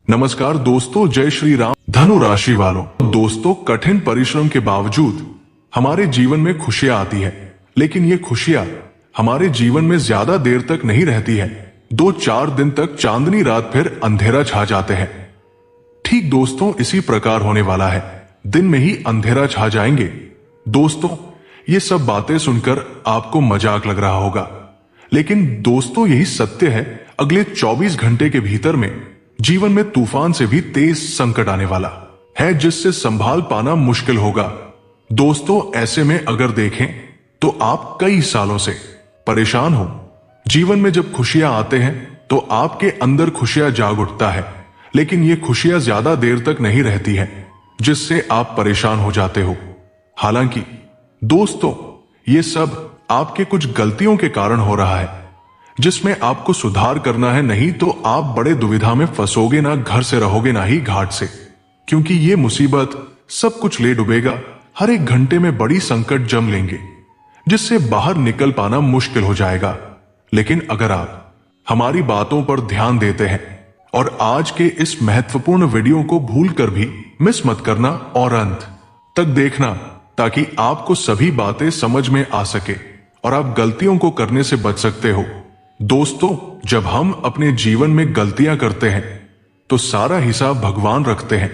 नमस्कार दोस्तों, जय श्री राम। धनु राशि वालों, दोस्तों कठिन परिश्रम के बावजूद हमारे जीवन में खुशियां आती है, लेकिन ये खुशियां हमारे जीवन में ज्यादा देर तक नहीं रहती है। 2-4 दिन तक चांदनी रात फिर अंधेरा छा जाते हैं। ठीक दोस्तों, इसी प्रकार होने वाला है। दिन में ही अंधेरा छा जाएंगे। दोस्तों, ये सब बातें सुनकर आपको मजाक लग रहा होगा, लेकिन दोस्तों यही सत्य है। अगले 24 घंटे के भीतर में जीवन में तूफान से भी तेज संकट आने वाला है, जिससे संभाल पाना मुश्किल होगा। दोस्तों, ऐसे में अगर देखें तो आप कई सालों से परेशान हो। जीवन में जब खुशियां आते हैं तो आपके अंदर खुशियां जाग उठता है, लेकिन ये खुशियां ज्यादा देर तक नहीं रहती है, जिससे आप परेशान हो जाते हो। हालांकि दोस्तों, ये सब आपके कुछ गलतियों के कारण हो रहा है, जिसमें आपको सुधार करना है। नहीं तो आप बड़े दुविधा में फंसोगे, ना घर से रहोगे ना ही घाट से, क्योंकि ये मुसीबत सब कुछ ले डूबेगा। हर एक घंटे में बड़ी संकट जम लेंगे, जिससे बाहर निकल पाना मुश्किल हो जाएगा। लेकिन अगर आप हमारी बातों पर ध्यान देते हैं और आज के इस महत्वपूर्ण वीडियो को भूलकर भी मिस मत करना और अंत तक देखना, ताकि आपको सभी बातें समझ में आ सके और आप गलतियों को करने से बच सकते हो। दोस्तों, जब हम अपने जीवन में गलतियां करते हैं तो सारा हिसाब भगवान रखते हैं।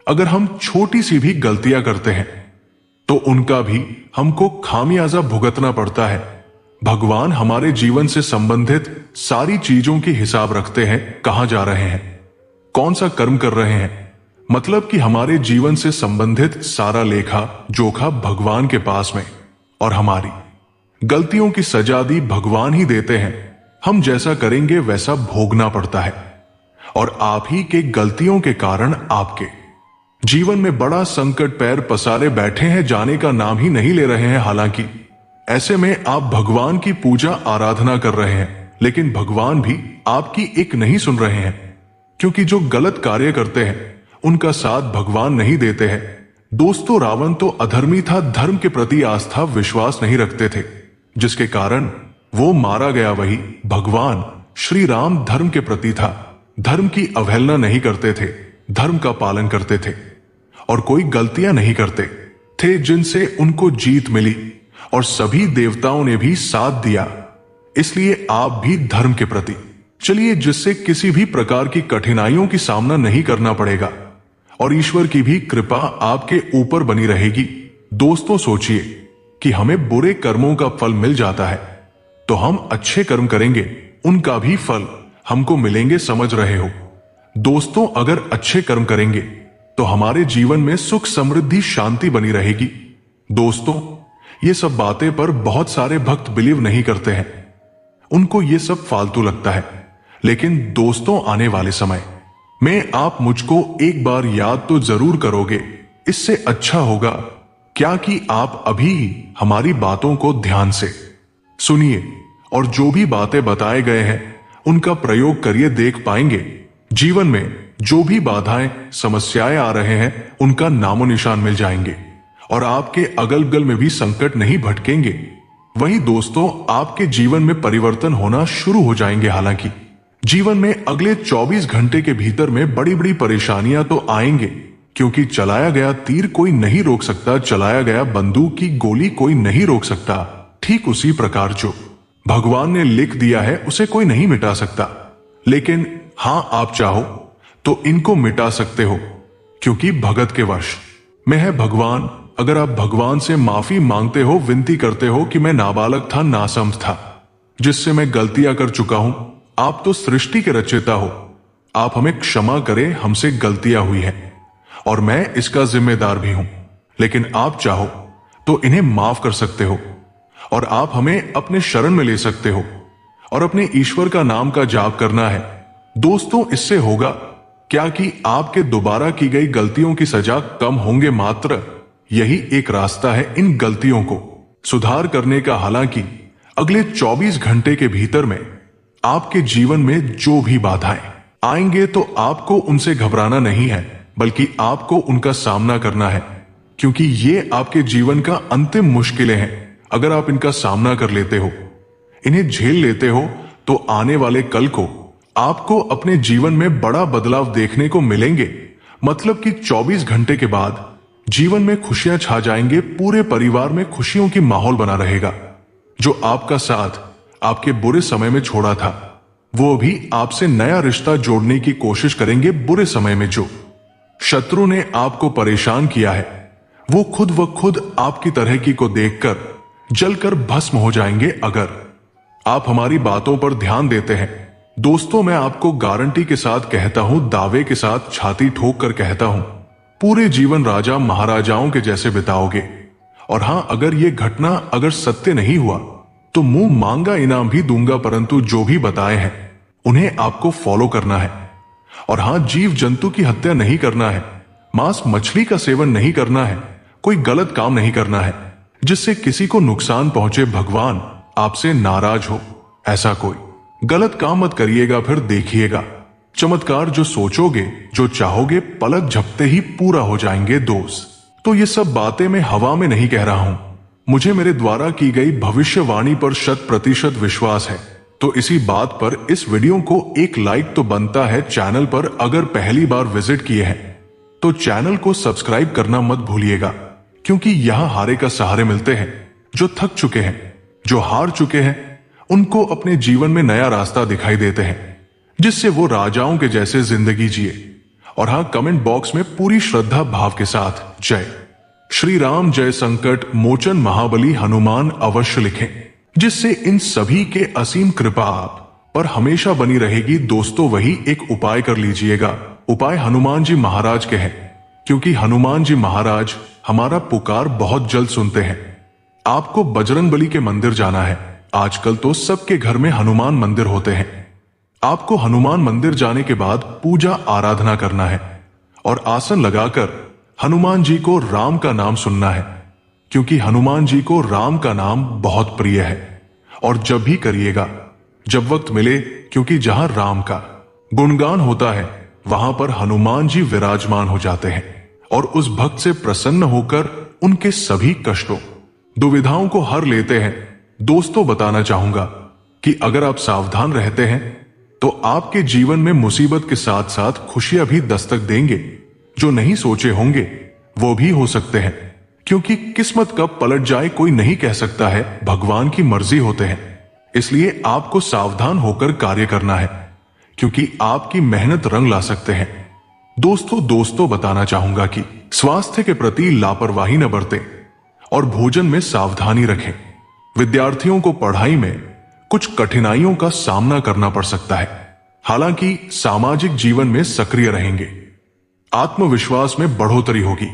अगर हम छोटी सी भी गलतियां करते हैं तो उनका भी हमको खामियाजा भुगतना पड़ता है। भगवान हमारे जीवन से संबंधित सारी चीजों की हिसाब रखते हैं। कहां जा रहे हैं, कौन सा कर्म कर रहे हैं, मतलब कि हमारे जीवन से संबंधित सारा लेखा जोखा भगवान के पास में, और हमारी गलतियों की सजा दी भगवान ही देते हैं। हम जैसा करेंगे वैसा भोगना पड़ता है, और आप ही के गलतियों के कारण आपके जीवन में बड़ा संकट पैर पसारे बैठे हैं, जाने का नाम ही नहीं ले रहे हैं। हालांकि ऐसे में आप भगवान की पूजा आराधना कर रहे हैं, लेकिन भगवान भी आपकी एक नहीं सुन रहे हैं, क्योंकि जो गलत कार्य करते हैं उनका साथ भगवान नहीं देते हैं। दोस्तों, रावण तो अधर्मी था, धर्म के प्रति आस्था विश्वास नहीं रखते थे, जिसके कारण वो मारा गया। वही भगवान श्री राम धर्म के प्रति था, धर्म की अवहेलना नहीं करते थे, धर्म का पालन करते थे और कोई गलतियां नहीं करते थे, जिनसे उनको जीत मिली और सभी देवताओं ने भी साथ दिया। इसलिए आप भी धर्म के प्रति चलिए, जिससे किसी भी प्रकार की कठिनाइयों की सामना नहीं करना पड़ेगा और ईश्वर की भी कृपा आपके ऊपर बनी रहेगी। दोस्तों, सोचिए कि हमें बुरे कर्मों का फल मिल जाता है तो हम अच्छे कर्म करेंगे, उनका भी फल हमको मिलेंगे। समझ रहे हो दोस्तों, अगर अच्छे कर्म करेंगे तो हमारे जीवन में सुख समृद्धि शांति बनी रहेगी। दोस्तों, ये सब बातें पर बहुत सारे भक्त बिलीव नहीं करते हैं, उनको ये सब फालतू लगता है। लेकिन दोस्तों, आने वाले समय में आप मुझको एक बार याद तो जरूर करोगे। इससे अच्छा होगा क्या कि आप अभी ही हमारी बातों को ध्यान से सुनिए और जो भी बातें बताए गए हैं उनका प्रयोग करिए। देख पाएंगे जीवन में जो भी बाधाएं समस्याएं आ रहे हैं उनका नामो निशान मिल जाएंगे और आपके अगल बगल में भी संकट नहीं भटकेंगे। वही दोस्तों, आपके जीवन में परिवर्तन होना शुरू हो जाएंगे। हालांकि जीवन में अगले 24 घंटे के भीतर में बड़ी बड़ी परेशानियां तो आएंगे, क्योंकि चलाया गया तीर कोई नहीं रोक सकता, चलाया गया बंदूक की गोली कोई नहीं रोक सकता। ठीक उसी प्रकार जो भगवान ने लिख दिया है उसे कोई नहीं मिटा सकता, लेकिन हां, आप चाहो तो इनको मिटा सकते हो, क्योंकि भगत के वश में है भगवान। अगर आप भगवान से माफी मांगते हो, विनती करते हो कि मैं नाबालक था, नासमझ था, जिससे मैं गलतियां कर चुका हूं, आप तो सृष्टि के रचयिता हो, आप हमें क्षमा करें, हमसे गलतियां हुई हैं और मैं इसका जिम्मेदार भी हूं। लेकिन आप चाहो तो इन्हें माफ कर सकते हो और आप हमें अपने शरण में ले सकते हो और अपने ईश्वर का नाम का जाप करना है। दोस्तों, इससे होगा क्या कि आपके दोबारा की गई गलतियों की सजा कम होंगे। मात्र यही एक रास्ता है इन गलतियों को सुधार करने का। हालांकि अगले 24 घंटे के भीतर में आपके जीवन में जो भी बाधाएं आएंगे तो आपको उनसे घबराना नहीं है, बल्कि आपको उनका सामना करना है, क्योंकि ये आपके जीवन का अंतिम मुश्किलें हैं। अगर आप इनका सामना कर लेते हो, इन्हें झेल लेते हो, तो आने वाले कल को आपको अपने जीवन में बड़ा बदलाव देखने को मिलेंगे। मतलब कि 24 घंटे के बाद जीवन में खुशियां छा जाएंगे, पूरे परिवार में खुशियों की माहौल बना रहेगा। जो आपका साथ आपके बुरे समय में छोड़ा था, वो भी आपसे नया रिश्ता जोड़ने की कोशिश करेंगे। बुरे समय में जो शत्रु ने आपको परेशान किया है, वो खुद व खुद आपकी तरह की को देखकर जलकर भस्म हो जाएंगे अगर आप हमारी बातों पर ध्यान देते हैं। दोस्तों, मैं आपको गारंटी के साथ कहता हूं, दावे के साथ छाती ठोक कर कहता हूं, पूरे जीवन राजा महाराजाओं के जैसे बिताओगे। और हां, अगर यह घटना अगर सत्य नहीं हुआ तो मुंह मांगा इनाम भी दूंगा, परंतु जो भी बताए हैं उन्हें आपको फॉलो करना है। और हां, जीव जंतु की हत्या नहीं करना है, मांस मछली का सेवन नहीं करना है, कोई गलत काम नहीं करना है जिससे किसी को नुकसान पहुंचे, भगवान आपसे नाराज हो। ऐसा कोई गलत काम मत करिएगा, फिर देखिएगा चमत्कार। जो सोचोगे, जो चाहोगे, पलक झपकते ही पूरा हो जाएंगे। दोस्त, तो ये सब बातें मैं हवा में नहीं कह रहा हूं, मुझे मेरे द्वारा की गई भविष्यवाणी पर 100% विश्वास है। तो इसी बात पर इस वीडियो को एक लाइक तो बनता है। चैनल पर अगर पहली बार विजिट किए हैं तो चैनल को सब्सक्राइब करना मत भूलिएगा, क्योंकि यहां हारे का सहारे मिलते हैं। जो थक चुके हैं, जो हार चुके हैं, उनको अपने जीवन में नया रास्ता दिखाई देते हैं, जिससे वो राजाओं के जैसे जिंदगी जिए। और हां, कमेंट बॉक्स में पूरी श्रद्धा भाव के साथ जय श्री राम, जय संकट मोचन महाबली हनुमान अवश्य लिखें, जिससे इन सभी के असीम कृपा आप पर हमेशा बनी रहेगी। दोस्तों, वही एक उपाय कर लीजिएगा। उपाय हनुमान जी महाराज के हैं, क्योंकि हनुमान जी महाराज हमारा पुकार बहुत जल्द सुनते हैं। आपको बजरंगबली के मंदिर जाना है। आजकल तो सबके घर में हनुमान मंदिर होते हैं। आपको हनुमान मंदिर जाने के बाद पूजा आराधना करना है और आसन लगाकर हनुमान जी को राम का नाम सुनना है, क्योंकि हनुमान जी को राम का नाम बहुत प्रिय है। और जब भी करिएगा, जब वक्त मिले, क्योंकि जहां राम का गुणगान होता है वहां पर हनुमान जी विराजमान हो जाते हैं और उस भक्त से प्रसन्न होकर उनके सभी कष्टों दुविधाओं को हर लेते हैं। दोस्तों, बताना चाहूंगा कि अगर आप सावधान रहते हैं तो आपके जीवन में मुसीबत के साथ साथ खुशियां भी दस्तक देंगे। जो नहीं सोचे होंगे वो भी हो सकते हैं, क्योंकि किस्मत कब पलट जाए कोई नहीं कह सकता है, भगवान की मर्जी होते हैं। इसलिए आपको सावधान होकर कार्य करना है, क्योंकि आपकी मेहनत रंग ला सकते हैं। दोस्तों, बताना चाहूंगा कि स्वास्थ्य के प्रति लापरवाही न बरतें और भोजन में सावधानी रखें। विद्यार्थियों को पढ़ाई में कुछ कठिनाइयों का सामना करना पड़ सकता है, हालांकि सामाजिक जीवन में सक्रिय रहेंगे। आत्मविश्वास में बढ़ोतरी होगी।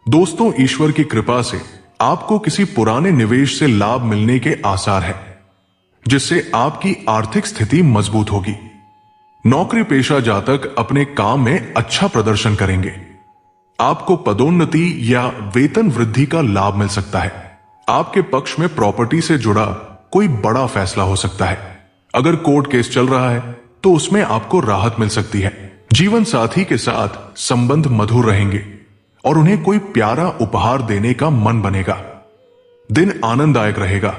दोस्तों, ईश्वर की कृपा से आपको किसी पुराने निवेश से लाभ मिलने के आसार है, जिससे आपकी आर्थिक स्थिति मजबूत होगी। नौकरी पेशा जातक अपने काम में अच्छा प्रदर्शन करेंगे। आपको पदोन्नति या वेतन वृद्धि का लाभ मिल सकता है। आपके पक्ष में प्रॉपर्टी से जुड़ा कोई बड़ा फैसला हो सकता है। अगर कोर्ट केस चल रहा है तो उसमें आपको राहत मिल सकती है। जीवन साथी के साथ संबंध मधुर रहेंगे और उन्हें कोई प्यारा उपहार देने का मन बनेगा। दिन आनंददायक रहेगा।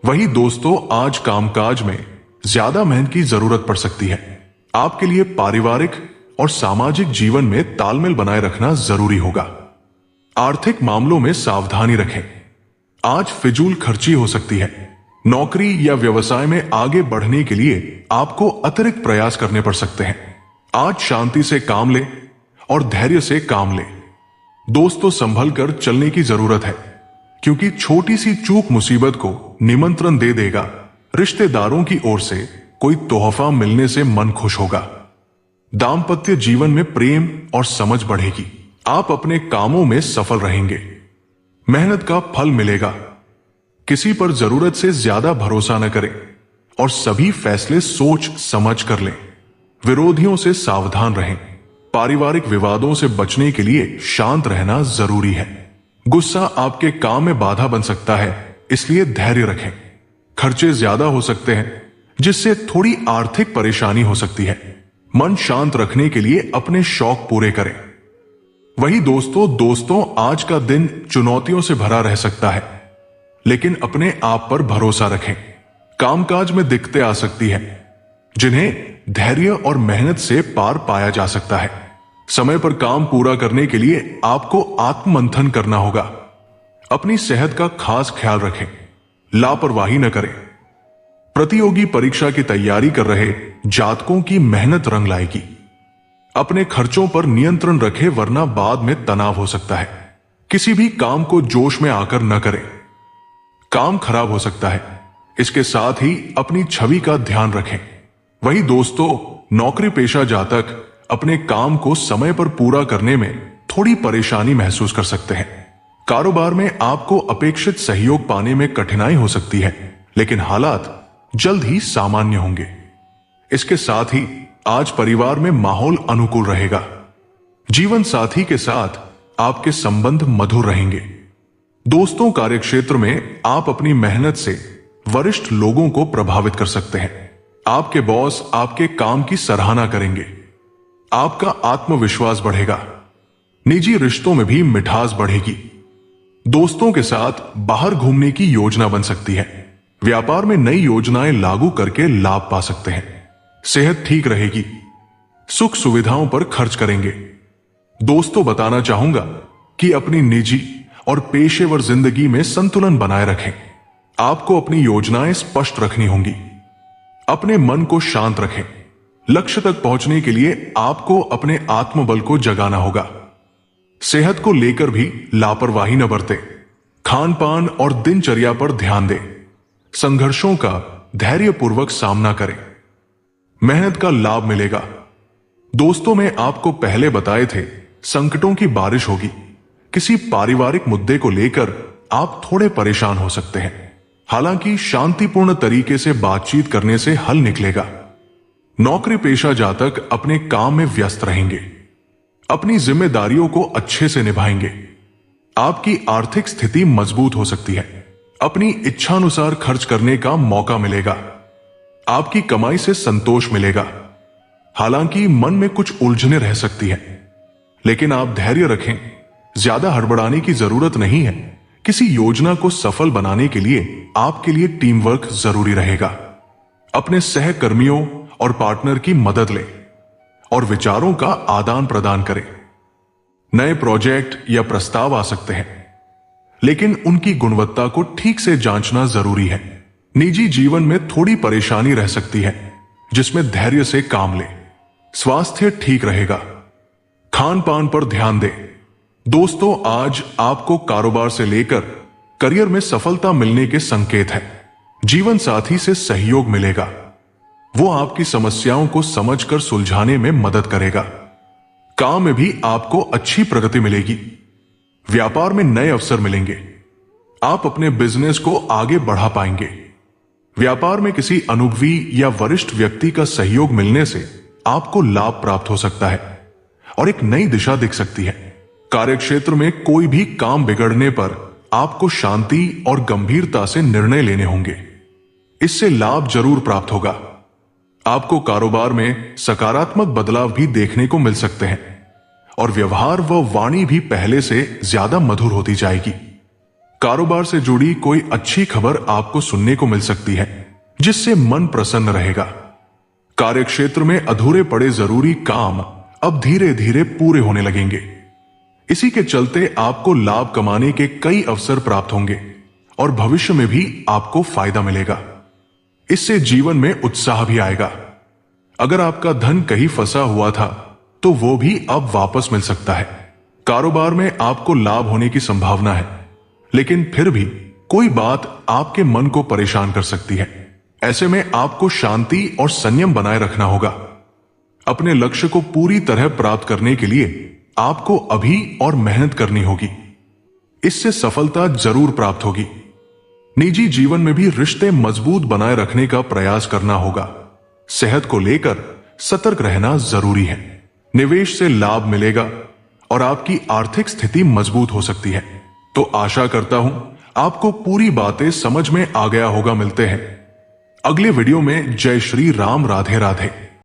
वही दोस्तों, आज कामकाज में ज्यादा मेहनत की जरूरत पड़ सकती है। आपके लिए पारिवारिक और सामाजिक जीवन में तालमेल बनाए रखना जरूरी होगा। आर्थिक मामलों में सावधानी रखें। आज फिजूल खर्ची हो सकती है। नौकरी या व्यवसाय में आगे बढ़ने के लिए आपको अतिरिक्त प्रयास करने पड़ सकते हैं। आज शांति से काम ले और धैर्य से काम ले। दोस्तों, संभल कर चलने की जरूरत है, क्योंकि छोटी सी चूक मुसीबत को निमंत्रण दे देगा। रिश्तेदारों की ओर से कोई तोहफा मिलने से मन खुश होगा। दाम्पत्य जीवन में प्रेम और समझ बढ़ेगी। आप अपने कामों में सफल रहेंगे। मेहनत का फल मिलेगा। किसी पर जरूरत से ज्यादा भरोसा न करें और सभी फैसले सोच समझ कर लें। विरोधियों से सावधान रहें। पारिवारिक विवादों से बचने के लिए शांत रहना जरूरी है। गुस्सा आपके काम में बाधा बन सकता है, इसलिए धैर्य रखें। खर्चे ज्यादा हो सकते हैं, जिससे थोड़ी आर्थिक परेशानी हो सकती है। मन शांत रखने के लिए अपने शौक पूरे करें। वही दोस्तों, आज का दिन चुनौतियों से भरा रह सकता है, लेकिन अपने आप पर भरोसा रखें। कामकाज में दिक्कतें आ सकती है, जिन्हें धैर्य और मेहनत से पार पाया जा सकता है। समय पर काम पूरा करने के लिए आपको आत्ममंथन करना होगा। अपनी सेहत का खास ख्याल रखें, लापरवाही न करें। प्रतियोगी परीक्षा की तैयारी कर रहे जातकों की मेहनत रंग लाएगी। अपने खर्चों पर नियंत्रण रखें, वरना बाद में तनाव हो सकता है। किसी भी काम को जोश में आकर न करें, काम खराब हो सकता है। इसके साथ ही अपनी छवि का ध्यान रखें। वही दोस्तों, नौकरी पेशा जातक अपने काम को समय पर पूरा करने में थोड़ी परेशानी महसूस कर सकते हैं। कारोबार में आपको अपेक्षित सहयोग पाने में कठिनाई हो सकती है, लेकिन हालात जल्द ही सामान्य होंगे। इसके साथ ही आज परिवार में माहौल अनुकूल रहेगा। जीवन साथी के साथ आपके संबंध मधुर रहेंगे। दोस्तों, कार्यक्षेत्र में आप अपनी मेहनत से वरिष्ठ लोगों को प्रभावित कर सकते हैं। आपके बॉस आपके काम की सराहना करेंगे। आपका आत्मविश्वास बढ़ेगा। निजी रिश्तों में भी मिठास बढ़ेगी। दोस्तों के साथ बाहर घूमने की योजना बन सकती है। व्यापार में नई योजनाएं लागू करके लाभ पा सकते हैं। सेहत ठीक रहेगी। सुख सुविधाओं पर खर्च करेंगे। दोस्तों, बताना चाहूंगा कि अपनी निजी और पेशेवर जिंदगी में संतुलन बनाए रखें। आपको अपनी योजनाएं स्पष्ट रखनी होंगी। अपने मन को शांत रखें। लक्ष्य तक पहुंचने के लिए आपको अपने आत्मबल को जगाना होगा। सेहत को लेकर भी लापरवाही न बरतें। खान पान और दिनचर्या पर ध्यान दें। संघर्षों का धैर्यपूर्वक सामना करें। मेहनत का लाभ मिलेगा। दोस्तों, में आपको पहले बताए थे, संकटों की बारिश होगी। किसी पारिवारिक मुद्दे को लेकर आप थोड़े परेशान हो सकते हैं। हालांकि शांतिपूर्ण तरीके से बातचीत करने से हल निकलेगा। नौकरी पेशा जातक अपने काम में व्यस्त रहेंगे। अपनी जिम्मेदारियों को अच्छे से निभाएंगे। आपकी आर्थिक स्थिति मजबूत हो सकती है। अपनी इच्छानुसार खर्च करने का मौका मिलेगा। आपकी कमाई से संतोष मिलेगा। हालांकि मन में कुछ उलझने रह सकती है, लेकिन आप धैर्य रखें। ज्यादा हड़बड़ाने की जरूरत नहीं है। किसी योजना को सफल बनाने के लिए आपके लिए टीम वर्क जरूरी रहेगा। अपने सहकर्मियों और पार्टनर की मदद लें और विचारों का आदान प्रदान करें। नए प्रोजेक्ट या प्रस्ताव आ सकते हैं, लेकिन उनकी गुणवत्ता को ठीक से जांचना जरूरी है। निजी जीवन में थोड़ी परेशानी रह सकती है, जिसमें धैर्य से काम लें। स्वास्थ्य ठीक रहेगा। खान पान पर ध्यान दें। दोस्तों, आज आपको कारोबार से लेकर करियर में सफलता मिलने के संकेत हैं। जीवन साथी से सहयोग मिलेगा। वो आपकी समस्याओं को समझकर सुलझाने में मदद करेगा। काम में भी आपको अच्छी प्रगति मिलेगी। व्यापार में नए अवसर मिलेंगे। आप अपने बिजनेस को आगे बढ़ा पाएंगे। व्यापार में किसी अनुभवी या वरिष्ठ व्यक्ति का सहयोग मिलने से आपको लाभ प्राप्त हो सकता है और एक नई दिशा दिख सकती है। कार्यक्षेत्र में कोई भी काम बिगड़ने पर आपको शांति और गंभीरता से निर्णय लेने होंगे। इससे लाभ जरूर प्राप्त होगा। आपको कारोबार में सकारात्मक बदलाव भी देखने को मिल सकते हैं और व्यवहार व वाणी भी पहले से ज्यादा मधुर होती जाएगी। कारोबार से जुड़ी कोई अच्छी खबर आपको सुनने को मिल सकती है, जिससे मन प्रसन्न रहेगा। कार्यक्षेत्र में अधूरे पड़े जरूरी काम अब धीरे धीरे पूरे होने लगेंगे। इसी के चलते आपको लाभ कमाने के कई अवसर प्राप्त होंगे और भविष्य में भी आपको फायदा मिलेगा। इससे जीवन में उत्साह भी आएगा। अगर आपका धन कहीं फंसा हुआ था तो वो भी अब वापस मिल सकता है। कारोबार में आपको लाभ होने की संभावना है, लेकिन फिर भी कोई बात आपके मन को परेशान कर सकती है। ऐसे में आपको शांति और संयम बनाए रखना होगा। अपने लक्ष्य को पूरी तरह प्राप्त करने के लिए आपको अभी और मेहनत करनी होगी। इससे सफलता जरूर प्राप्त होगी। निजी जीवन में भी रिश्ते मजबूत बनाए रखने का प्रयास करना होगा। सेहत को लेकर सतर्क रहना जरूरी है। निवेश से लाभ मिलेगा और आपकी आर्थिक स्थिति मजबूत हो सकती है। तो आशा करता हूं आपको पूरी बातें समझ में आ गया होगा। मिलते हैं अगले वीडियो में। जय श्री राम। राधे राधे।